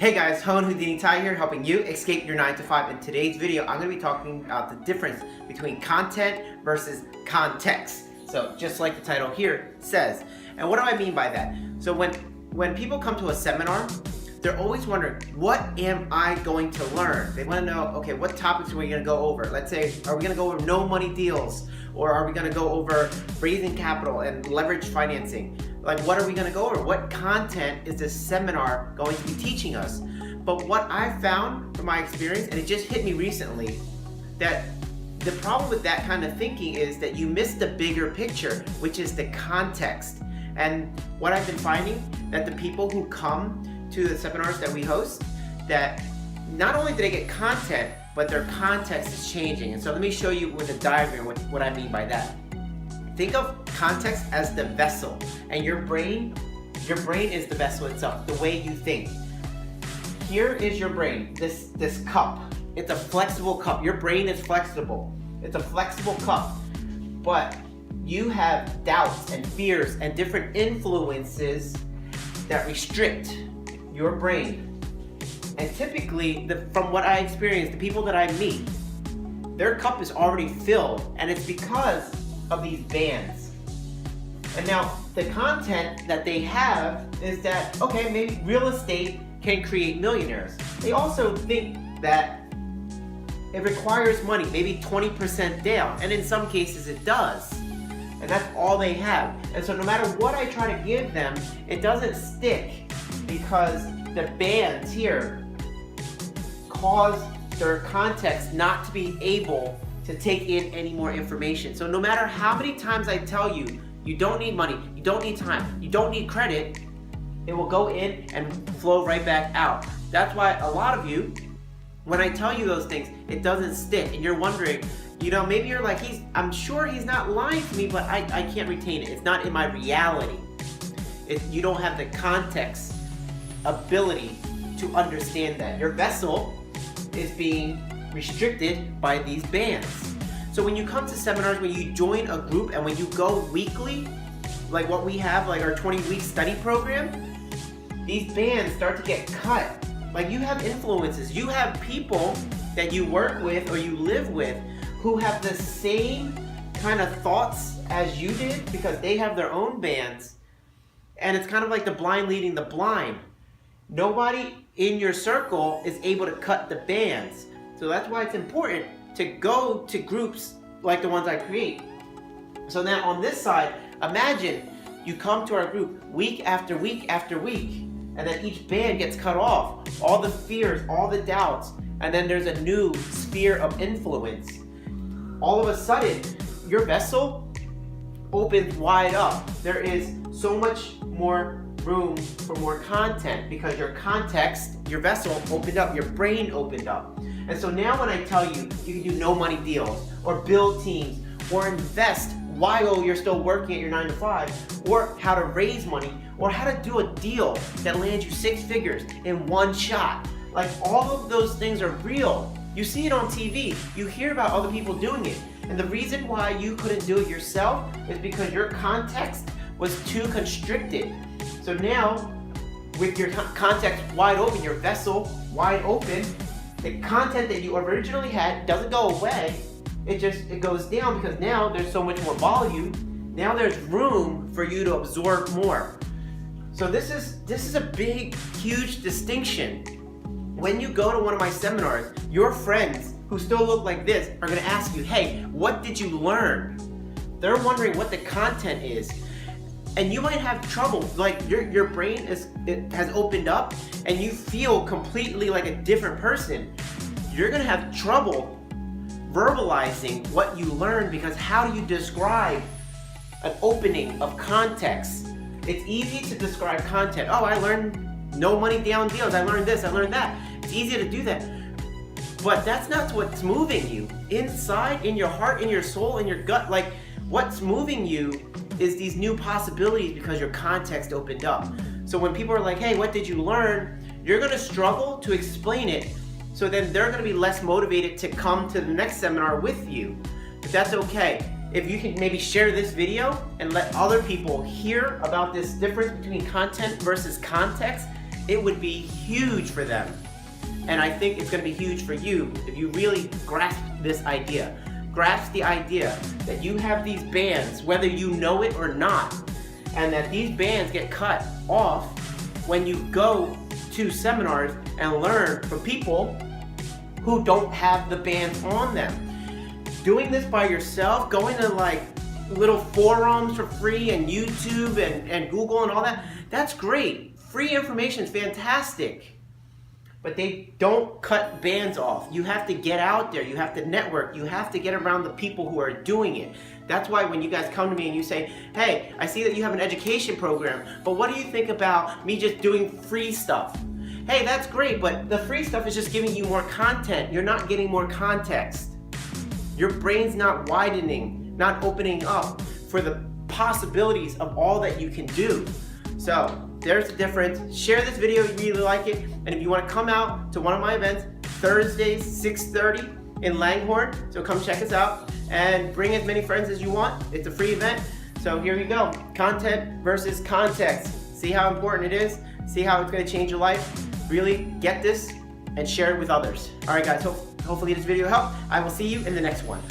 Hey guys, Hone Houdini Ty here, helping you escape your 9 to 5. In today's video, I'm going to be talking about the difference between content versus context. So just like the title here says. And what do I mean by that? So when people come to a seminar, they're always wondering, what am I going to learn? They want to know, okay, what topics are we going to go over? Let's say, are we going to go over no money deals? Or are we going to go over raising capital and leverage financing? Like, what are we going to go over? What content is this seminar going to be teaching us? But what I found from my experience, and it just hit me recently, that the problem with that kind of thinking is that you miss the bigger picture, which is the context. And what I've been finding, that the people who come to the seminars that we host, that not only do they get content, but their context is changing. And so let me show you with a diagram what I mean by that. Think of context as the vessel, and your brain is the vessel itself, the way you think. Here is your brain, this cup. It's a flexible cup. Your brain is flexible. It's a flexible cup. But you have doubts and fears and different influences that restrict your brain. And typically, from what I experience, the people that I meet, their cup is already filled, and it's because of these bands. And now the content that they have is that, okay, maybe real estate can create millionaires. They also think that it requires money, maybe 20% down, and in some cases it does. And that's all they have. And so no matter what I try to give them, it doesn't stick because the bands here cause their context not to be able to take in any more information. So no matter how many times I tell you, you don't need money, you don't need time, you don't need credit, it will go in and flow right back out. That's why a lot of you, when I tell you those things, it doesn't stick. And you're wondering, maybe you're like, I'm sure he's not lying to me, but I can't retain it. It's not in my reality. You don't have the context ability to understand that. Your vessel is being restricted by these bands. So when you come to seminars, when you join a group and when you go weekly, like what we have, like our 20-week study program, these bands start to get cut. Like, you have influences, you have people that you work with or you live with who have the same kind of thoughts as you did because they have their own bands. And it's kind of like the blind leading the blind. Nobody in your circle is able to cut the bands. So that's why it's important to go to groups like the ones I create. So now on this side, imagine you come to our group week after week after week, and then each band gets cut off. All the fears, all the doubts, and then there's a new sphere of influence. All of a sudden, your vessel opens wide up. There is so much more room for more content because your context, your vessel opened up, your brain opened up. And so now when I tell you, you can do no money deals or build teams or invest while you're still working at your 9 to 5, or how to raise money, or how to do a deal that lands you 6 figures in one shot. Like, all of those things are real. You see it on TV, you hear about other people doing it. And the reason why you couldn't do it yourself is because your context was too constricted. So now, with your context wide open, your vessel wide open, the content that you originally had doesn't go away. It goes down because now there's so much more volume. Now there's room for you to absorb more. So this is a big, huge distinction. When you go to one of my seminars, your friends who still look like this are going to ask you, hey, what did you learn? They're wondering what the content is. And you might have trouble, like your brain has opened up and you feel completely like a different person. You're gonna have trouble verbalizing what you learned because how do you describe an opening of context? It's easy to describe content. Oh, I learned no money down deals. I learned this, I learned that. It's easy to do that. But that's not what's moving you. Inside, in your heart, in your soul, in your gut, like, what's moving you is these new possibilities because your context opened up. So when people are like, hey, what did you learn? You're gonna struggle to explain it. So then they're gonna be less motivated to come to the next seminar with you. But that's okay. If you can maybe share this video and let other people hear about this difference between content versus context, it would be huge for them. And I think it's going to be huge for you if you really grasp this idea. Grasp the idea that you have these bands, whether you know it or not, and that these bands get cut off when you go to seminars and learn from people who don't have the bands on them. Doing this by yourself, going to like little forums for free and YouTube and Google and all that, that's great. Free information is fantastic. But they don't cut bands off. You have to get out there, you have to network, you have to get around the people who are doing it. That's why when you guys come to me and you say, hey, I see that you have an education program, but what do you think about me just doing free stuff? Hey, that's great, but the free stuff is just giving you more content. You're not getting more context. Your brain's not widening, not opening up for the possibilities of all that you can do. So there's the difference. Share this video if you really like it. And if you want to come out to one of my events, Thursdays, 6:30 in Langhorne. So come check us out and bring as many friends as you want. It's a free event. So here you go. Content versus context. See how important it is? See how it's going to change your life? Really get this and share it with others. All right, guys. Hopefully this video helped. I will see you in the next one.